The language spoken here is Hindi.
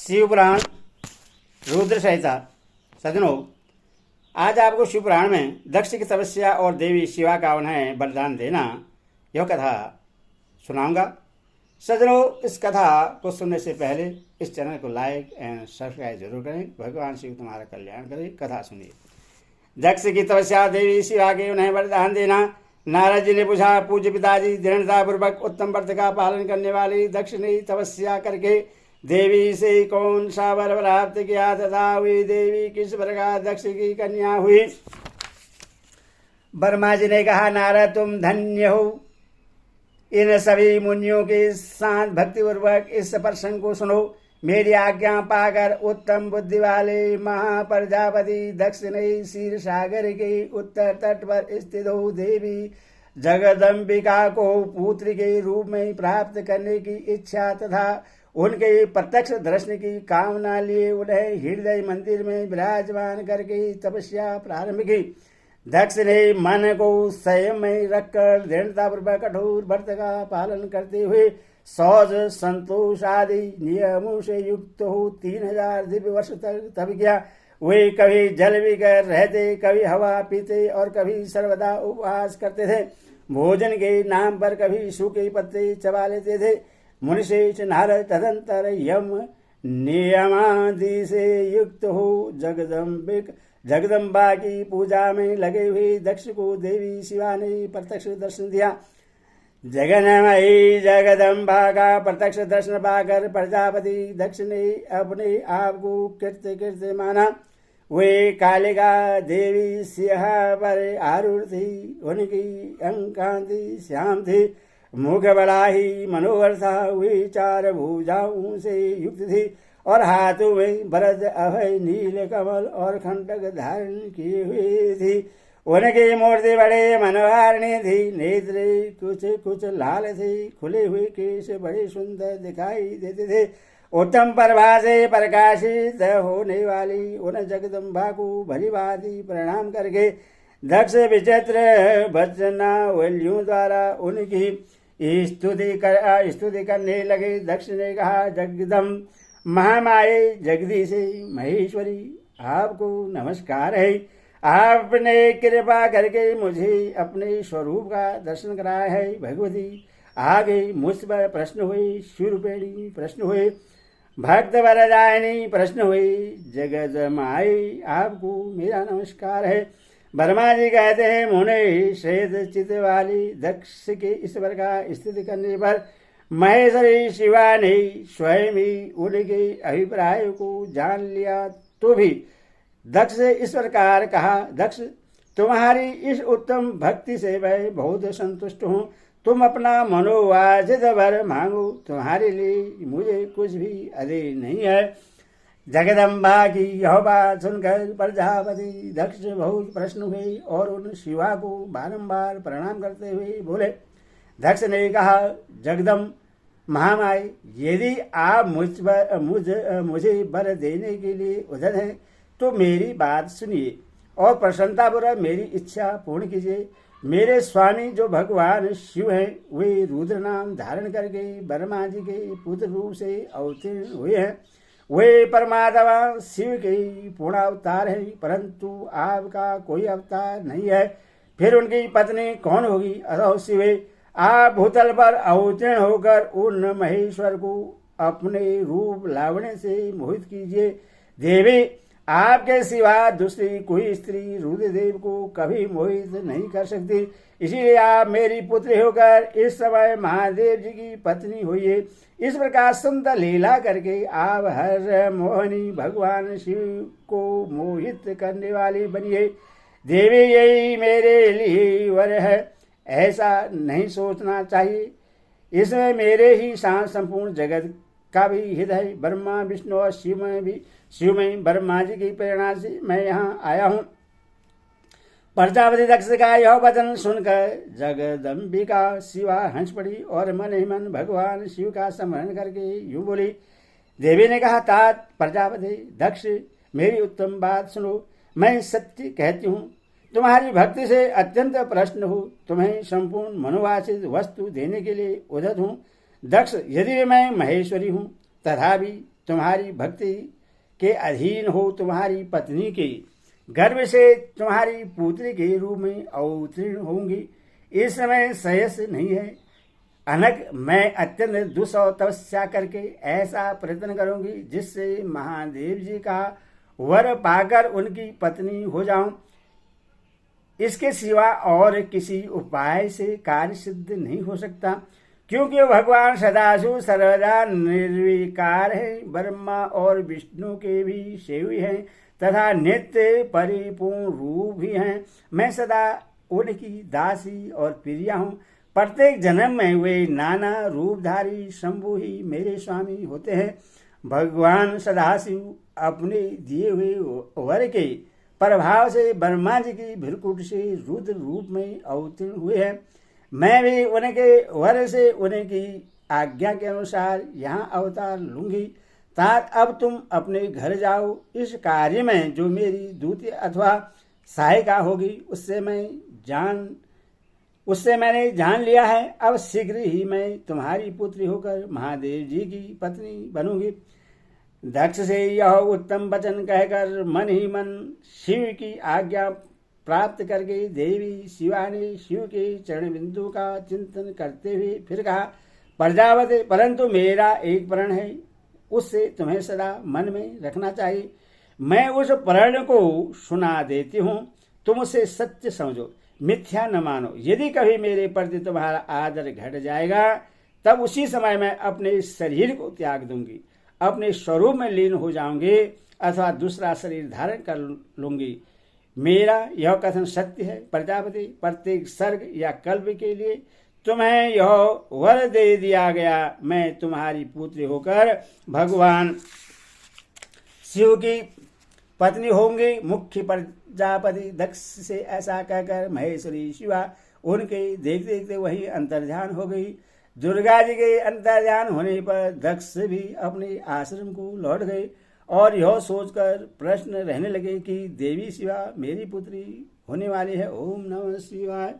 शिवपुराण रुद्र संहिता। सज्जनों, आज आपको शिवपुराण में दक्ष की तपस्या और देवी शिवा का उन्हें वरदान देना यह कथा सुनाऊंगा। सज्जनों, इस कथा को सुनने से पहले इस चैनल को लाइक एंड सब्सक्राइब जरूर करें। भगवान शिव तुम्हारा कल्याण करें। कथा सुनिए। दक्ष की तपस्या, देवी शिवा के उन्हें वरदान देना। नारद जी ने पूछा, पूज्य पिताजी, दृढ़ता पूर्वक उत्तम व्रत का पालन करने वाली दक्ष ने तपस्या करके देवी से कौन सा वर प्राप्त किया तथा वे देवी किस प्रकार दक्ष की कन्या हुई? ब्रह्मा जी ने कहा, नारद तुम धन्य हो। इन सभी मुनियों के साथ भक्ति पूर्वक इस प्रसंग को सुनो। मेरी आज्ञा पाकर उत्तम बुद्धि वाले महाप्रजापति दक्ष ने क्षीर सागर के उत्तर तट पर स्थित हो देवी जगदम्बिका को पुत्र के रूप में प्राप्त करने की इच्छा तथा उनके प्रत्यक्ष दर्शन की कामना लिए उन्हें हृदय मंदिर में विराजमान करके तपस्या प्रारंभ की। दक्ष ने मन को संयम में रखकर दृढ़तापूर्वक कठोर व्रत का पालन करते हुए शौच संतोष आदि नियमों से युक्त हो 3000 दिव्य वर्ष तक तप किया। वे कभी जल पीकर रहते, कभी हवा पीते और कभी सर्वदा उपवास करते थे। भोजन के नाम पर कभी सूखे पत्ते चबा लेते थे। मुनिश्रेष्ठ नारद तदंतर यम नियमादि से युक्त हो जगदम्बा की पूजा में लगे हुए दक्ष को देवी शिवा ने प्रत्यक्ष दर्शन दिया। जगन्मयी जगदम्बा का प्रत्यक्ष दर्शन पाकर प्रजापति दक्ष ने अपने आप को कृत्य माना। वे कालिका देवी सिंह पर आरूढ़ थी। उनकी अंकांति श्याम थी, मुख बड़ा ही मनोहर था। वे 4 भुजाओं से युक्त थी और हाथों में वरद अभय नील कमल और खंडक धारण किए हुए थी। उनकी मूर्ति बड़े मनोहारिणी थी। नेत्र कुछ लाल थे। खुले हुए केश बड़े सुंदर दिखाई देते थे। उत्तम प्रभा से प्रकाशित होने वाली उन जगदम्बा को भली भांति प्रणाम करके दक्ष विचित्र वचनावलियों द्वारा उनकी स्तुति करने लगे। दक्ष ने कहा, जगदम महामाये जगदीशे महेश्वरी, आपको नमस्कार है। आपने कृपा करके मुझे अपने स्वरूप का दर्शन कराया है। भगवती आगे मुझ पर प्रश्न हुए, शूरपेणी प्रश्न हुए, भक्त वरदायिनी प्रश्न हुए। जगद माई, आपको मेरा नमस्कार है। ब्रह्मा जी कहते हैं, मुने श्वेत चित्त वाली दक्ष के ईश्वर का स्थिति करने पर महेश्वरी शिवा ने स्वयं ही उनके अभिप्राय को जान लिया तो भी दक्ष से इस प्रकार कहा, दक्ष तुम्हारी इस उत्तम भक्ति से मैं बहुत संतुष्ट हूँ। तुम अपना मनोवांछित वर मांगो, तुम्हारे लिए मुझे कुछ भी अधिक नहीं है। जगदम्बा की यह बात सुनकर प्रजापति दक्ष बहुत प्रसन्न हुए और उन शिवा को बारंबार प्रणाम करते हुए बोले। दक्ष ने कहा, जगदम महामाई, यदि आप मुझे वर देने के लिए उधर हैं तो मेरी बात सुनिए और प्रसन्नतापूर्वक मेरी इच्छा पूर्ण कीजिए। मेरे स्वामी जो भगवान शिव हैं, वे रुद्र नाम धारण करके ब्रह्मा जी के पुत्र रूप से अवतीर्ण हुए हैं। वे परमात्मा शिव के पूर्ण अवतार हैं, परंतु आपका कोई अवतार नहीं है। फिर उनकी पत्नी कौन होगी? अतः शिवे, आप भूतल पर अवतीर्ण होकर उन महेश्वर को अपने रूप लावण्य से मोहित कीजिए। देवी, आपके सिवा दूसरी कोई स्त्री रुद्रदेव को कभी मोहित नहीं कर सकती। इसीलिए आप मेरी पुत्री होकर इस समय महादेव जी की पत्नी होइए। इस प्रकार सुंदर लीला करके आप हर मोहनी भगवान शिव को मोहित करने वाली बनिए। देवी, यही मेरे लिए वर है, ऐसा नहीं सोचना चाहिए। इसमें मेरे ही साथ संपूर्ण जगत का भी हित है। ब्रह्मा विष्णु और शिव में ब्रह्मा जी की प्रेरणा से मैं यहाँ आया हूँ। प्रजापति दक्ष का यह वचन सुनकर जगदम्बिका शिवा हंस पड़ी और मन ही मन भगवान शिव का स्मरण करके यूं बोली। देवी ने कहा, तात प्रजापति दक्ष, मेरी उत्तम बात सुनो। मैं सत्य कहती हूँ, तुम्हारी भक्ति से अत्यंत प्रसन्न हूँ। तुम्हें संपूर्ण मनोवांछित वस्तु देने के लिए उद्यत हूँ। दक्ष, यदि मैं महेश्वरी हूँ तथापि तुम्हारी भक्ति के अधीन हो तुम्हारी पत्नी के गर्भ से तुम्हारी पुत्री के रूप में अवतीर्ण होंगी। इस समय श्रेयस नहीं है। अनक मैं अत्यंत दुस्सह तपस्या करके ऐसा प्रयत्न करूंगी जिससे महादेव जी का वर पाकर उनकी पत्नी हो जाऊं। इसके सिवा और किसी उपाय से कार्य सिद्ध नहीं हो सकता, क्योंकि भगवान सदाशिव सर्वदा निर्विकार है, ब्रह्मा और विष्णु के भी सेवी हैं तथा नित्य परिपूर्ण रूप भी हैं। मैं सदा उनकी दासी और प्रिया हूँ। प्रत्येक जन्म में वे नाना रूपधारी शंभु ही मेरे स्वामी होते हैं। भगवान सदाशिव अपने दिए हुए वर के प्रभाव से ब्रह्मा जी की भृकुट से रुद्र रूप में अवतीर्ण हुए हैं। मैं भी उनके वर से उनकी आज्ञा के अनुसार यहाँ अवतार लूंगी। तात अब तुम अपने घर जाओ। इस कार्य में जो मेरी दूती अथवा सहायिका होगी उससे मैंने जान लिया है। अब शीघ्र ही मैं तुम्हारी पुत्री होकर महादेव जी की पत्नी बनूंगी। दक्ष से यह उत्तम वचन कहकर मन ही मन शिव की आज्ञा प्राप्त करके देवी शिवा ने शिव के चरण बिंदु का चिंतन करते हुए फिर कहा, प्रजापति, परंतु मेरा एक प्रण है, उससे तुम्हें सदा मन में रखना चाहिए। मैं उस प्रण को सुना देती हूँ, तुम उसे सत्य समझो, मिथ्या न मानो। यदि कभी मेरे प्रति तुम्हारा आदर घट जाएगा तब उसी समय मैं अपने शरीर को त्याग दूंगी, अपने स्वरूप में लीन हो जाऊंगी अथवा दूसरा शरीर धारण कर लूंगी। मेरा यह कथन सत्य है प्रजापति। प्रत्येक सर्ग या कल्प के लिए तुम्हें यह वर दे दिया गया। मैं तुम्हारी पुत्री होकर भगवान शिव की पत्नी होंगी। मुख्य प्रजापति दक्ष से ऐसा कहकर महेश्वरी शिवा उनके देखते देखते वही अंतर्ध्यान हो गई। दुर्गा जी के अंतर्ध्यान होने पर दक्ष भी अपने आश्रम को लौट गए और यह सोचकर प्रश्न रहने लगे कि देवी शिवा मेरी पुत्री होने वाली है। ओम नमः शिवाय।